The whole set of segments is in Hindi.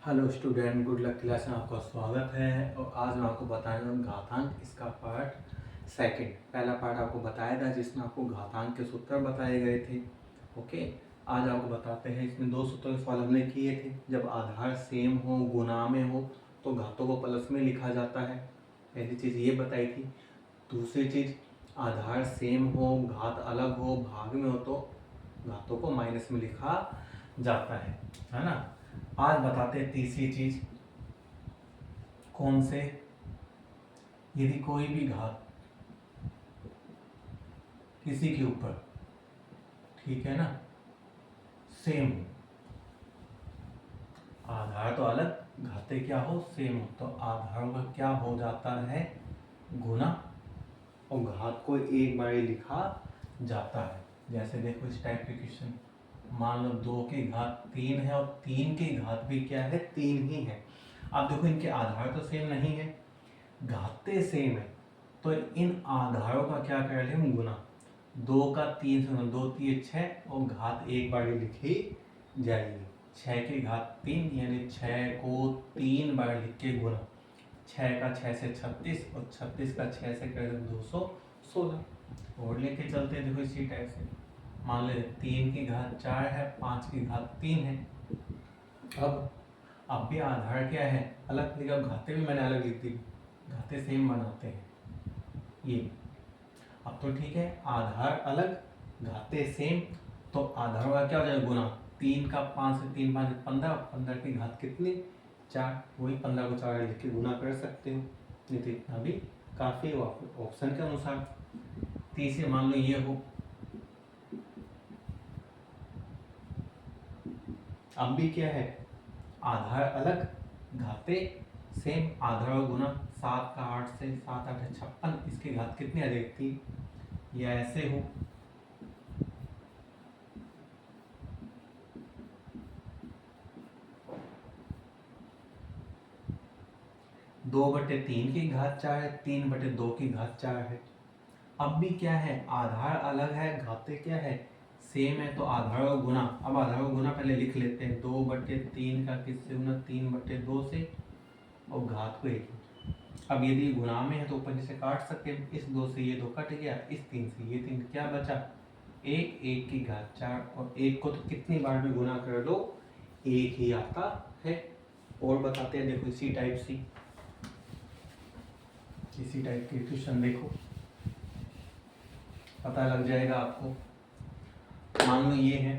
Hello student, good luck class में आपका स्वागत है। और आज मैं आपको बताने वाला घातांक, इसका पार्ट सेकंड। पहला पार्ट आपको बताया था जिसमें आपको घातांक के सूत्र बताए गए थे। ओके, आज आपको बताते हैं। इसमें दो सूत्रों के सवाल हमने किए थे। जब आधार सेम हो, गुना में हो, तो घातों को प्लस में लिखा जाता है। पहली चीज़ ये बताई थी। दूसरी चीज़, आधार सेम हो, घात अलग हो, भाग में हो, तो घातों को माइनस में लिखा जाता है ना। आज बताते हैं तीसरी चीज। कौन से? यदि कोई भी घात किसी के ऊपर, ठीक है ना, सेम हो, आधार तो अलग, घाते क्या हो, सेम हो, तो आधारों का क्या हो जाता है, गुना, और घात को एक बार लिखा जाता है। जैसे देखो इस टाइप के क्वेश्चन, मान लो 2 की घात 3 है और 3 की घात भी क्या है, 3 ही है। अब देखो इनके आधार तो सेम नहीं है, घाते सेम है, तो इन आधारों का क्या कर रहे हम, गुना। 2 का 3 से 2 3 6 और घात एक बार लिखी जाएगी। 6 की घात 3 यानी 6 को 3 बार लिख के गुना। 6 का 6 से 36 और 36 का 6 से कर 216 और लेके चलते हैं। देखो इसी टाइप से मान ले 3 की घात 4 है, 5 की घात 3 है। अब भी आधार क्या है, अलग, लेकिन अब घाते भी मैंने अलग लिख दी, घाते सेम बनाते हैं ये। अब तो ठीक है, आधार अलग, घाते सेम, तो आधारों का क्या हो जाएगा, गुना। 3 का 5 से 3 5 15, 15 की घात कितनी, 4, वही 15 को 4 लिख के गुना कर सकते हो। नहीं तो इतना भी काफ़ी ऑप्शन के अनुसार। तीसरे मान लो ये हो, अब भी क्या है, आधार अलग, घाते सेम, आधार और गुना। 7 का 8 से, 7 8 56, इसकी घात कितनी आ जाएगी, या ऐसे हो, 2/3 की घात 4 है, 3/2 की घात 4 है। अब भी क्या है, आधार अलग है, घाते क्या है, सेम है, तो आधार और गुना। अब आधार और गुना पहले लिख लेते हैं। 2/3 का किससे गुना, 3/2 से, और घात को 1। अब यदि गुना में है तो ऊपर से काट सकते हैं। इस 2 से ये 2 कट गया, इस 3 से ये 3, क्या बचा, 1, 1 की घात 4, और 1 को तो कितनी बार भी गुना कर लो, 1 ही आता है। और बताते हैं, देखो इसी टाइप के क्वेश्चन देखो, पता लग जाएगा आपको। मान लो ये है,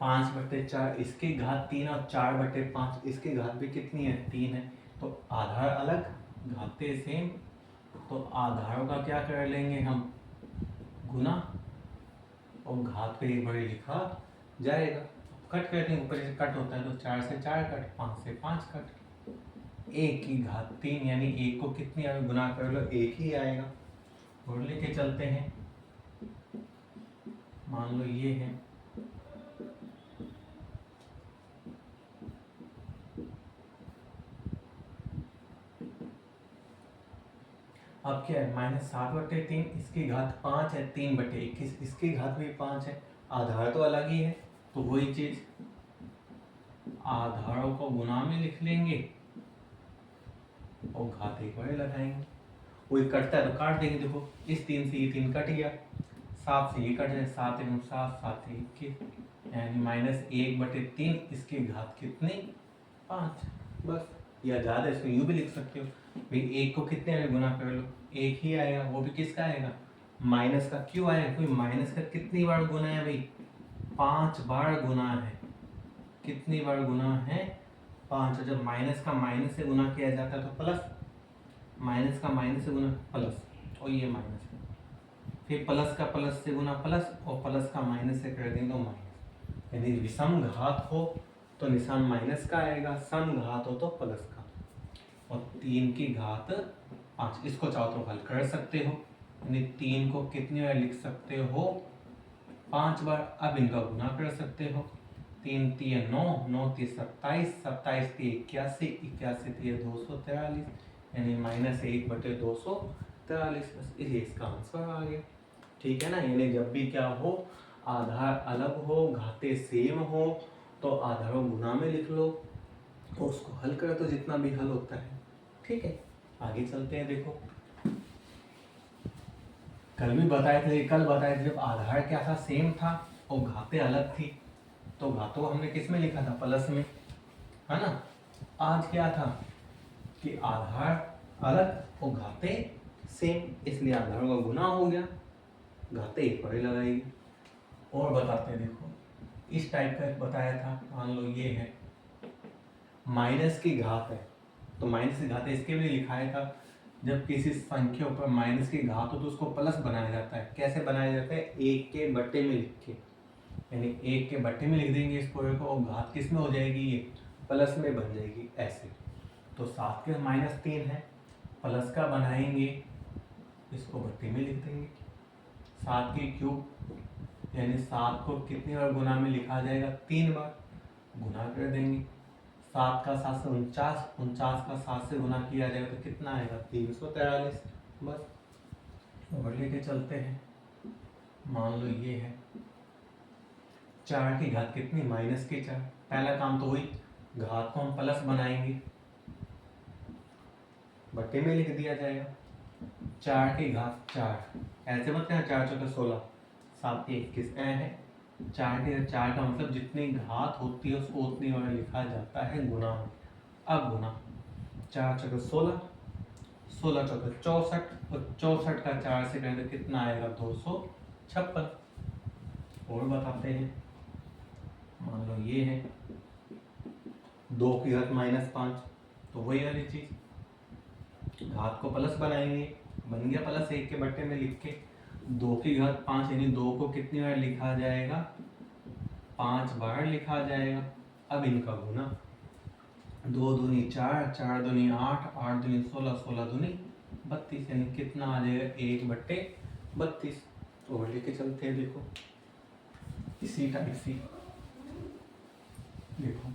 पांच बटे चार, इसकी घात 3 और 4/5, इसकी घात भी कितनी है, 3 है। तो आधार अलग, घाते सेम, तो आधारों का क्या कर लेंगे हम, गुना, और घात पे एक बार लिखा जाएगा। कट कर देंगे, ऊपर से कट होता है तो 4 से 4 कट, 5 से 5 कट, 1 की घात 3 यानी 1 को कितनी गुना कर लो, 1 ही आएगा। और लेके चलते हैं, मान लो ये है, अब क्या है, -7/3, इसकी घात 5 है, 3/21, इसकी घात भी 5 है। आधार तो अलग ही है, तो वही चीज, आधारों को गुना में लिख लेंगे और घात एक बार लगाएंगे। वही कटता है तो काट देंगे। देखो इस 3 से ये 3 कट गया, 7 से ये कट जाए, 7 1 7, 7 1 21, यानी -1/3, इसकी घात कितनी, 5। बस, या ज्यादा इसको यूं भी लिख सकते हो भाई, 1 को कितने में गुना कर लो, 1 ही आएगा। वो भी किसका आएगा, माइनस का। क्यों आएगा, कोई माइनस का कितनी बार गुना है भाई, 5 बार गुना है। कितनी बार गुना है, 5। जब माइनस का माइनस से गुना किया जाता है तो प्लस, माइनस का माइनस से गुना प्लस, और ये माइनस है, फिर प्लस का प्लस से गुना प्लस, और प्लस का माइनस से कर देंगे तो माइनस। यदि विषम घात हो तो निशान माइनस का आएगा, सम घात हो तो प्लस का। और 3 की घात 5, इसको चाहो तो हल कर सकते हो, यानी 3 को कितनी बार लिख सकते हो, 5 बार। अब इनका गुना कर सकते हो, 3 3 9, 9 3 27, 27 3 81, 81 3 243, यानी -1/243। 43, बस ये इसका आंसर आ गया। ठीक है ना, यानी जब भी क्या हो, आधार अलग हो घाते सेम हो तो आधारों गुना में लिख लो, तो उसको हल करो तो जितना भी हल होता है। ठीक है, आगे चलते हैं। देखो कल बताए थे जब आधार क्या था, सेम था और घाते अलग थी, तो घातों को हमने किस में लिखा था, प्लस में, है ना। आज क्या था कि आधार अलग और घाते सेम, इसलिए आधारों का गुना हो गया, घाते एक पर ही लगाएगी। और बताते हैं, देखो इस टाइप का बताया था, मान लो ये है माइनस की घात है, तो माइनस की घात है इसके लिए लिखाया था, जब किसी संख्या पर माइनस की घात हो तो उसको प्लस बनाया जाता है। कैसे बनाया जाता है, एक के बट्टे में लिख के, यानी एक के बट्टे में लिख देंगे इस पूरे को, और घात किस में हो जाएगी, ये प्लस में बन जाएगी ऐसे। तो 7 के -3 है, प्लस का बनाएंगे, इसको बट्टे में लिख देंगे, 7 के क्यूब, यानी 7 को कितनी बार गुना में लिखा जाएगा, 3 बार, गुना कर देंगे। 7 का 7 से 49, 49 का 7 से गुना किया जाएगा तो कितना आएगा, 343। बस और लेके चलते हैं, मान लो ये है 4 की घात कितनी, -4। पहला काम तो वही, घात को हम प्लस बनाएंगे, बट्टे में लिख दिया जाएगा, 4 की घात 4, ऐसे मत करना, 4 चौके 16, 7 के 21 है, 4 के 4 का मतलब जितनी घात होती है उसको उतनी बार लिखा जाता है गुना में। अब गुना 4 चौके 16, 16 चौके 64, और 64 का 4 से करें तो कितना आएगा, 256। और बताते हैं, मान लो ये है 2 की घात -5, तो वही वाली चीज, घात को प्लस बनाएंगे, बन गया प्लस, एक के बट्टे में लिख के, 2 की घात 5, यानी 2 को कितनी बार लिखा जाएगा, 5 बार लिखा जाएगा। अब इनका गुना, 2 दूनी 4, 4 दूनी 8, 8 दूनी 16, 16 दूनी 32, यानी कितना आ जाएगा, 1/32। और लेके चलते हैं, देखो इसी टाइप से, देखो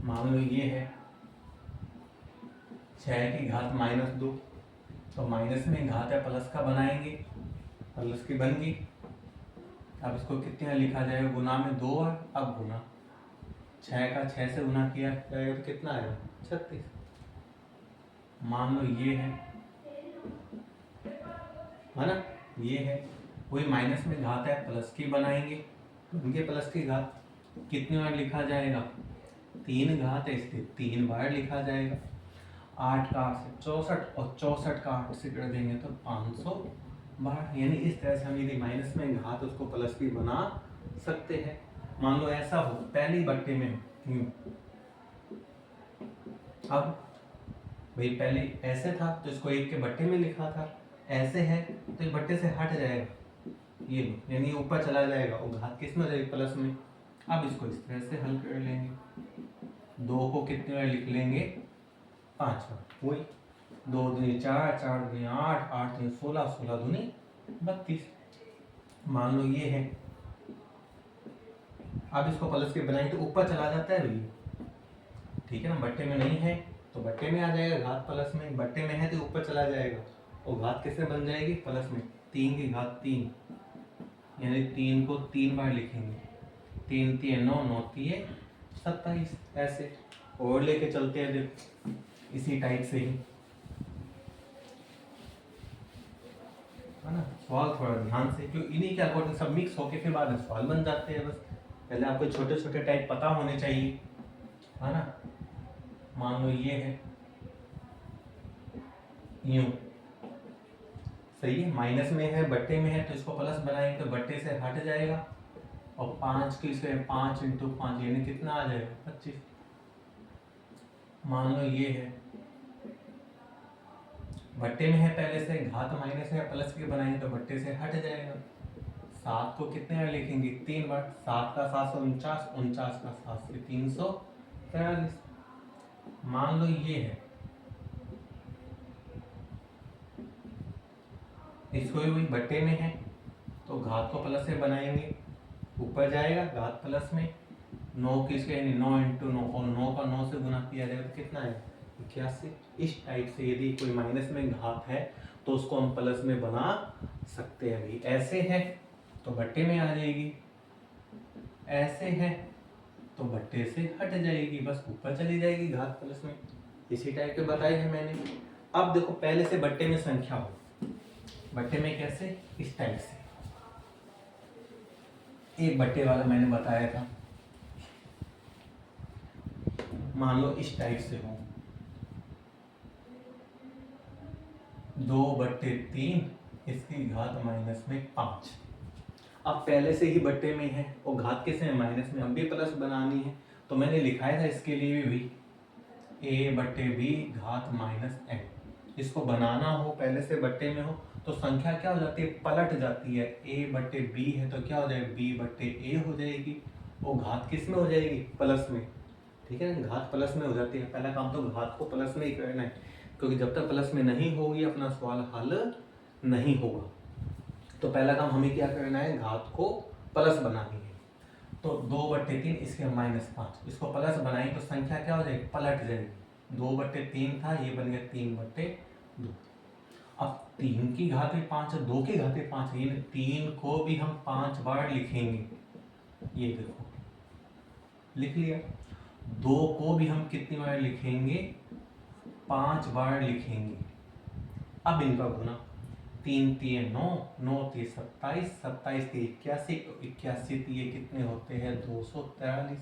मान लो ये है 6 की घात -2, तो माइनस में घात है, प्लस का बनाएंगे, प्लस की बन गई। अब इसको कितने लिखा जाएगा, गुना में 2 बार। अब गुना 6 का 6 से गुना किया जाएगा तो कितना आएगा, 36। मान लो ये है ना, ये है वही माइनस में घात है, प्लस की बनाएंगे, इनके प्लस की घात कितनी बार लिखा जाएगा, 3 घात है इसलिए 3 बार लिखा जाएगा। 8 का 8 से 64, और 64 का 8 से कर देंगे तो 500 बार, यानी इस तरह से हम यदि माइनस में घात उसको प्लस की बना सकते हैं। मान लो ऐसा हो, पहली बट्टे में यूं, अब भाई पहले ऐसे था तो इसको 1 के बट्टे में लिखा था, ऐसे है तो ये बट्टे से हट जाएगा, ये लो, यानी ऊपर चला जाएगा और घात किस में हो जाएगी, प्लस में। अब इसको इस तरह से हल कर लेंगे, 2 को कितने बार लिख लेंगे, 5 बार, वही 2 दूनी 4, 4 दूनी 8, 8 दूनी 16, 16 दूनी 32। मान लो ये है, अब इसको प्लस के बनाएंगे तो ऊपर चला जाता है भैया, ठीक है ना, बट्टे में नहीं है तो बट्टे में आ जाएगा, घात प्लस में, बट्टे में है तो ऊपर चला जाएगा, और घात किससे बन जाएगी, प्लस में, 3 की घात 3, यानी 3 को 3 बार लिखेंगे, 3 3 9, 9 3 27, ऐसे। और लेके चलते हैं, देखो इसी टाइप से ही, है ना। सवाल थोड़ा ध्यान से, क्योंकि इन्हीं के अकॉर्डिंग सब मिक्स होके फिर बाद में सवाल बन जाते हैं, बस पहले आपको छोटे छोटे टाइप पता होने चाहिए, है ना। मान लो ये है यूं, सही है, माइनस में है, बट्टे में है तो इसको प्लस बनाएंगे तो बट्टे से हट जाएगा, और 5 की से 5 × 5 यानी कितना आ जाएगा, 25। मान लो ये है बट्टे में है, पहले से घात माइनस है, प्लस के बनाएंगे तो बट्टे से हट जाएगा। 7 को कितने बार लिखेंगे, 3 बार, 7 का 7 से 49, 49 का 7 से 343। मान लो ये है, इसको भी वही बट्टे में है तो घात को प्लस से बनाएंगे, ऊपर जाएगा घात प्लस में, 9 किसके यानी 9 इंटू 9, और 9 का 9 से गुना किया जाएगा तो कितना है 81। इस टाइप से यदि कोई माइनस में घात है तो उसको हम प्लस में बना सकते हैं। अभी ऐसे है तो बट्टे में आ जाएगी, ऐसे है तो बट्टे से हट जाएगी, बस ऊपर चली जाएगी घात प्लस में। इसी टाइप के बताए हैं मैंने। अब देखो पहले से बट्टे में संख्या हो, बट्टे में कैसे, इस टाइप से एक बट्टे वाला मैंने बताया था, मान लो इस टाइप से हो 2/3 इसकी घात माइनस में 5। अब पहले से ही बट्टे में है और घात किसमें माइनस में, अब भी प्लस बनानी है तो मैंने लिखाया था इसके लिए भी a/b घात माइनस n। इसको बनाना हो पहले से बट्टे में हो तो संख्या क्या हो जाती है, पलट जाती है। a/b है तो क्या हो जाएगा b/a हो जाएगी, और घात किस में हो जाएगी, प्लस में। ठीक है ना, घात प्लस में हो जाती है। पहला काम तो घात को प्लस में ही करना है, क्योंकि जब तक प्लस में नहीं होगी अपना सवाल हल नहीं होगा। तो पहला काम हमें क्या करना है, घात को प्लस बनानी है। तो 2/3 इसके -5, इसको प्लस बनाएं तो संख्या क्या हो जाएगी, पलट जाएगी। 2/3 था, ये बन गया 3/2। अब 3 की घात में 5 है, 2 की घात में 5 है, ये 3 को भी हम 5 बार लिखेंगे। ये देखो लिख लिया। 2 को भी हम कितनी बार लिखेंगे, 5 बार लिखेंगे। अब इनका गुना, 3 3 9, 9 3 27, 27 3 81, 81 ये कितने होते हैं 243।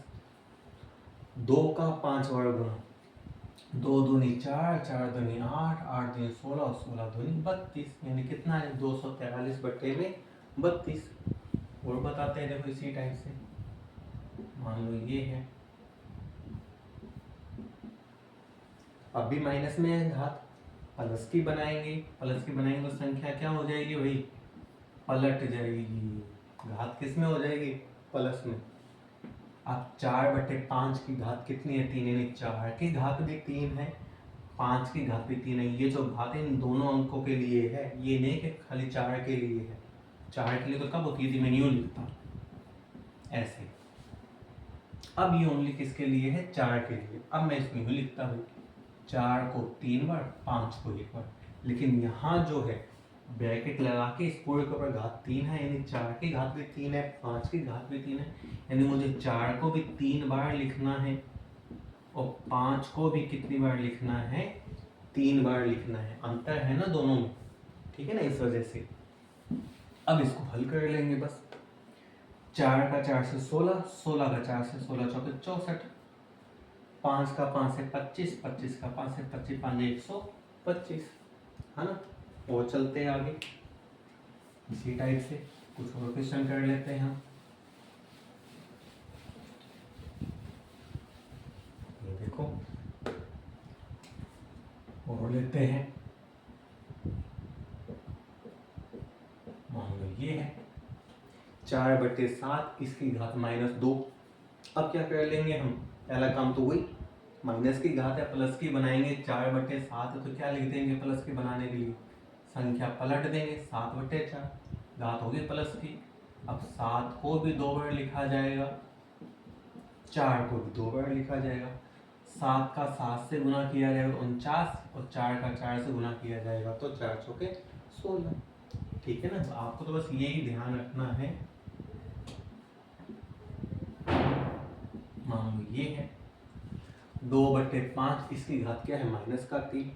2 का 5 बार गुना, 2 दूनी 4, 4 दूनी 8, 8 दूनी 16 और 16 दूनी 32, यानी कितना है 243/32। और बताते हैं देखो इसी टाइप से, मान लो ये है, अब भी माइनस में है घात, प्लस की बनाएंगे, प्लस की बनाएंगे तो संख्या क्या हो जाएगी भाई, पलट जाएगी। घात किस में हो जाएगी, प्लस में। अब 4/5 की घात कितनी है, 3, यानी 4 की घात भी 3 है, 5 की घात भी 3 है। ये जो घात है इन दोनों अंकों के लिए है, ये नहीं कि खाली 4 के लिए है। 4 के लिए तो कब होती थी, मैं यूं लिखता ऐसे। अब ये ओनली किसके लिए है, 4 के लिए। अब मैं इसको यूं लिखता हूँ, 4 को 3 बार, 5 को 1 बार। लेकिन यहाँ जो है ब्रैकेट लगा के इस पूरे के ऊपर घात 3 है, यानी 4 की घात भी 3 है, 5 की घात भी 3 है, यानी मुझे 4 को भी 3 बार लिखना है और 5 को भी कितनी बार लिखना है, 3 बार लिखना है। अंतर है ना दोनों में, ठीक है ना, इस वजह से। अब इसको हल कर लेंगे बस। 4 का 4 से 16, 16 का 4 से 16 चौके 64, 5 का 5 से 25, 25 का 5 से 25, 5 125, है ना। और चलते हैं आगे इसी टाइप से कुछ और क्वेश्चन कर लेते हैं हम। ये देखो और लेते हैं, मान लो ये है 4/7 इसकी घात -2। अब क्या कर लेंगे हम, पहला काम तो वही, माइनस की घात है प्लस की बनाएंगे, 4/7 है तो क्या लिख देंगे प्लस की बनाने के लिए, संख्या पलट देंगे, 7/4 घात होगी प्लस की। अब 7 को भी 2 बार लिखा जाएगा, 4 को भी 2 बार लिखा जाएगा। 7 का 7 से गुना किया जाएगा 49, और 4 का 4 से गुना किया जाएगा तो 4 चौके 16। ठीक है ना, तो आपको तो बस यही ध्यान रखना है। मान लो ये है 2/5 इसकी घात क्या है, -3।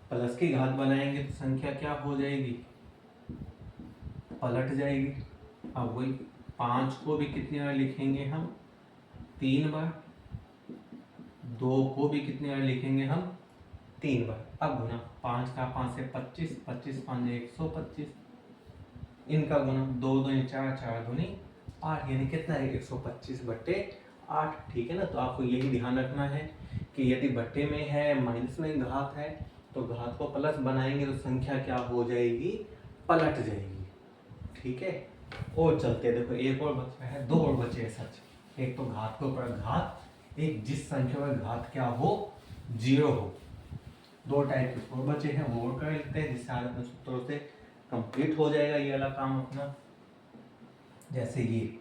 प्लस की घात बनाएंगे तो संख्या क्या हो जाएगी, पलट जाएगी। अब वही 5 को भी कितनी बार लिखेंगे हम, 3 बार। 2 को भी कितनी बार लिखेंगे हम, 3 बार। अब गुना, 5 का 5 से 25, 25 5 125, इनका गुना 2 दूनी 4, 4 दूनी 8, यानी कितना है 125/8। ठीक है ना, तो आपको यही ध्यान रखना है कि यदि बट्टे में है, माइनस में घात है, तो घात को प्लस बनाएंगे तो संख्या क्या हो जाएगी, पलट जाएगी। ठीक है, और चलते देखो एक और बचा है, 2 और बचे हैं सच। एक तो घात के ऊपर घात, एक जिस संख्या में घात क्या हो, 0 हो। 2 टाइप के और बचे हैं, वो और कर लेते हैं, जिससे आज अपने सूत्रों से कंप्लीट हो जाएगा ये वाला काम अपना। जैसे ये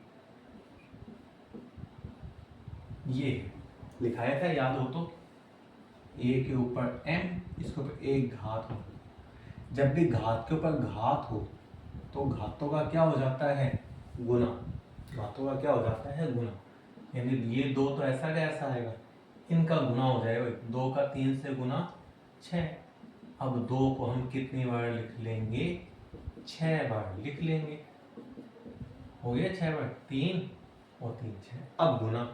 ये लिखाया था याद हो तो, a के ऊपर m, इसके ऊपर एक घात हो। जब भी घात के ऊपर घात हो तो घातों का क्या हो जाता है, गुना। घातों का क्या हो जाता है, गुना। यानी ये दो तो ऐसा का ऐसा आएगा, इनका गुना हो जाएगा। 2 का 3 से गुना 6। अब 2 को हम कितनी बार लिख लेंगे, 6 बार लिख लेंगे। हो गया 6 बार, 3 और 3 6। अब गुना,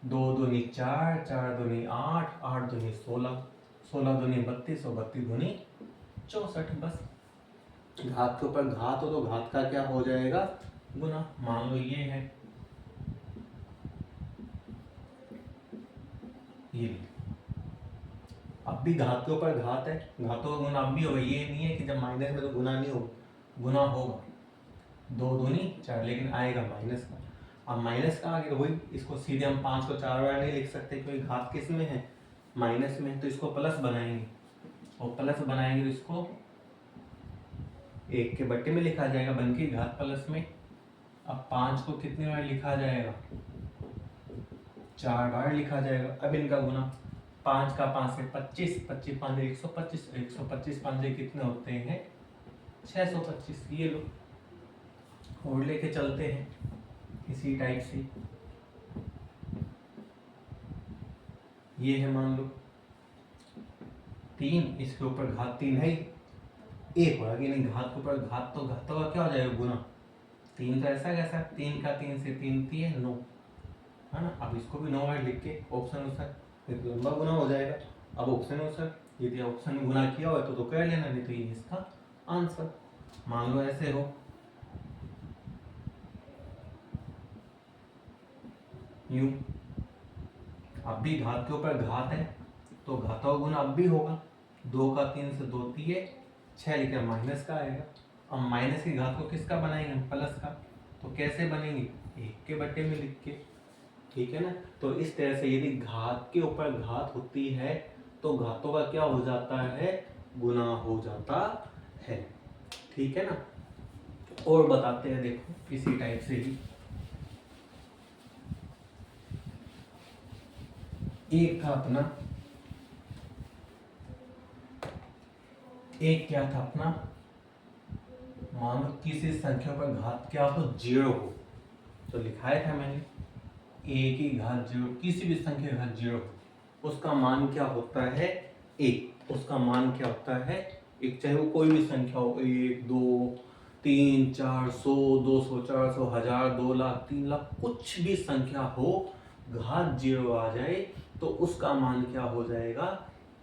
2 दूनी 4, 4 दूनी 8, 8 दूनी 16, 16 दूनी 32 और 32 दूनी 64। बस घात के ऊपर घात हो तो घात का क्या हो जाएगा, गुना। मान लो ये है, ये अब भी घात के ऊपर घात है, घातों का गुना अब भी होगा। ये नहीं है कि जब माइनस में तो गुना नहीं होगा, गुना होगा। 2 दूनी 4, लेकिन आएगा माइनस का। अब माइनस का आगे वही, इसको सीधे हम 5 को 4 बार नहीं लिख सकते क्योंकि घात किस में है, माइनस में। तो इसको प्लस बनाएंगे, और प्लस बनाएंगे तो इसको 1 के बट्टे में लिखा जाएगा, बन की घात प्लस में। अब 5 को कितनी बार लिखा जाएगा, 4 बार लिखा जाएगा। अब इनका गुना, 5 का 5 से 25, 25 5 125, 125 5 कितने होते हैं, 625। ये लो, और लेके चलते हैं इसी टाइप से। ये है मान लो 3, इसके ऊपर घात 3 है, 1 होगा कि नहीं, घात के ऊपर घात तो घातों का क्या हो जाएगा, गुना। 3 का ऐसा कैसा, 3 का 3 से 3 3 9, है ना। अब इसको भी 9 बार लिख के ऑप्शन अनुसार एक लंबा गुना हो जाएगा। अब ऑप्शन अनुसार यदि ऑप्शन में गुना किया हो तो कर लेना, नहीं तो ये इसका आंसर। मान लो ऐसे हो, यूं। अब भी घात के ऊपर घात है तो घातों का गुना अब भी होगा। 2 का 3 से 2 3 6 लिखे, माइनस का आएगा। अब माइनस की घात को किसका बनाएंगे, प्लस का। तो कैसे बनेंगे, 1 के बट्टे में लिख के, ठीक है ना। तो इस तरह से यदि घात के ऊपर घात होती है तो घातों का क्या हो जाता है, गुना हो जाता है, ठीक है ना। और बताते हैं, देखो इसी टाइप से ही एक था अपना, एक क्या था अपना, मान लो किसी संख्या पर घात क्या हो, 0 हो। तो लिखाया था मैंने, a की घात 0, किसी भी संख्या की घात 0 हो, उसका मान क्या होता है, 1। उसका मान क्या होता है, 1। चाहे वो कोई भी संख्या हो, 1 2 3 4 100 200 400 1000 2 लाख 3 लाख, कुछ भी संख्या हो, घात 0 आ जाए तो उसका मान क्या हो जाएगा,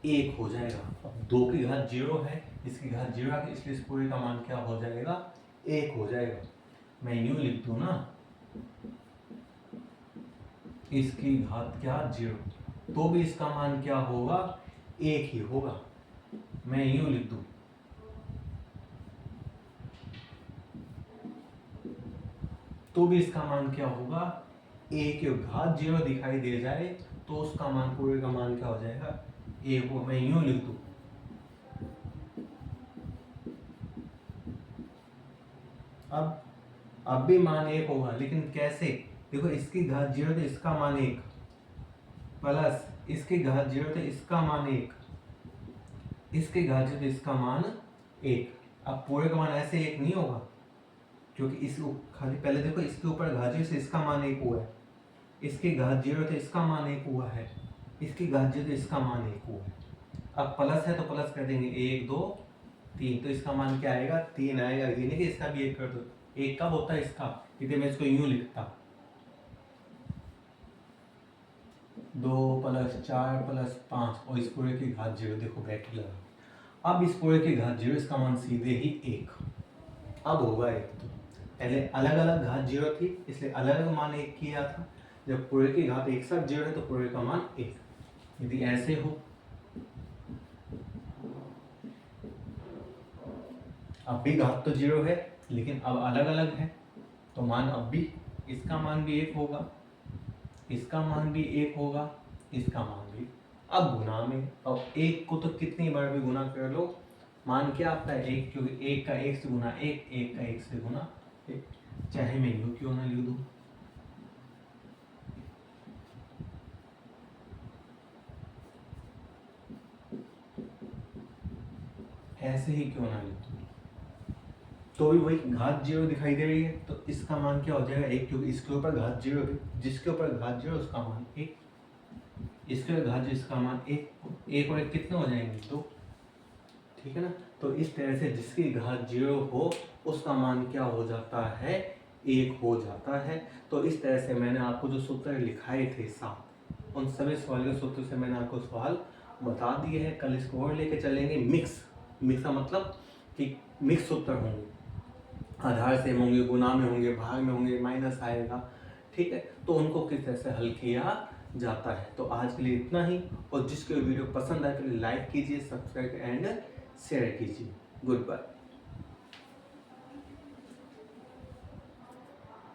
1 हो जाएगा। अब 2 की घात 0 है, इसकी घात 0 है, इसलिए इस पूरे का मान क्या हो जाएगा, 1 हो जाएगा। मैं यूं लिख दूं ना, इसकी घात क्या 0, तो भी इसका मान क्या होगा, 1 ही होगा। मैं यूं लिख दूं, तो भी इसका मान क्या होगा, 1 की घात 0 दिखाई दे जाए तो उसका मान, पूरे का मान क्या हो जाएगा, 1 हो। मैं यूं लिख दूं, अब भी मान 1 होगा, लेकिन कैसे, देखो इसकी घात 0 तो इसका मान 1, प्लस इसकी घात 0 तो इसका मान 1, इसकी घात 0 तो इसका मान 1। अब पूरे का मान ऐसे 1 नहीं होगा, क्योंकि इस खाली पहले देखो, इसके ऊपर घात 0 से इसका मान 1 हुआ है, इसकी घात 0 तो इसका मान 1 हुआ है, इसकी घात 0 तो इसका मान 1 हुआ है। अब प्लस है तो प्लस कर देंगे, 1 2 3, तो इसका मान क्या आएगा, 3 आएगा। ये नहीं कि इसका भी 1 कर दो, 1 कब होता है इसका, यदि मैं इसको यूं लिखता, 2 + 4 + 5 और इस पूरे की घात 0, देखो ब्रैकेट लगा। अब इस पूरे की घात 0, इसका मान सीधे ही 1। अब होगा 1, तो पहले अलग अलग घात 0 थी इसलिए अलग अलग मान 1 किया था। जब पूरे की घात एक साथ 0 है तो पूरे का मान 1। यदि ऐसे हो, अब भी घात तो 0 है लेकिन अब अलग अलग है, तो मान अब भी, इसका मान भी 1 होगा, इसका मान भी 1 होगा, इसका मान भी। अब गुना में, अब 1 को तो कितनी बार भी गुना कर लो, मान क्या आता है 1, क्योंकि 1 का 1 से गुना 1, 1 का 1 से गुना 1। चाहे मैं यूं क्यों ना लिख दूं, ऐसे ही क्यों ना ले, तो भी वही घात 0 दिखाई दे रही है, तो इसका मान क्या हो जाएगा 1, क्योंकि इसके ऊपर घात 0 है, जिसके ऊपर घात 0 उसका मान 1, इसके ऊपर घात 0 इसका मान 1, 1 और 1 कितने हो जाएंगे 2, ठीक है ना। तो इस तरह से जिसकी घात 0 हो उसका मान क्या हो जाता है 1 हो जाता है। तो इस तरह से मैंने आपको जो सूत्र लिखाए थे 7, उन सभी सवाल के सूत्र से मैंने आपको सवाल बता दिए हैं। कल इसको और लेके चलेंगे मिक्स का मतलब कि मिक्स सूत्र होंगे, आधार सेम होंगे, गुना में होंगे, भाग में होंगे, माइनस आएगा, ठीक है। तो उनको किस तरह से हल किया जाता है। तो आज के लिए इतना ही, और जिसको वीडियो पसंद आए तो लाइक कीजिए, सब्सक्राइब एंड शेयर कीजिए। Good bye.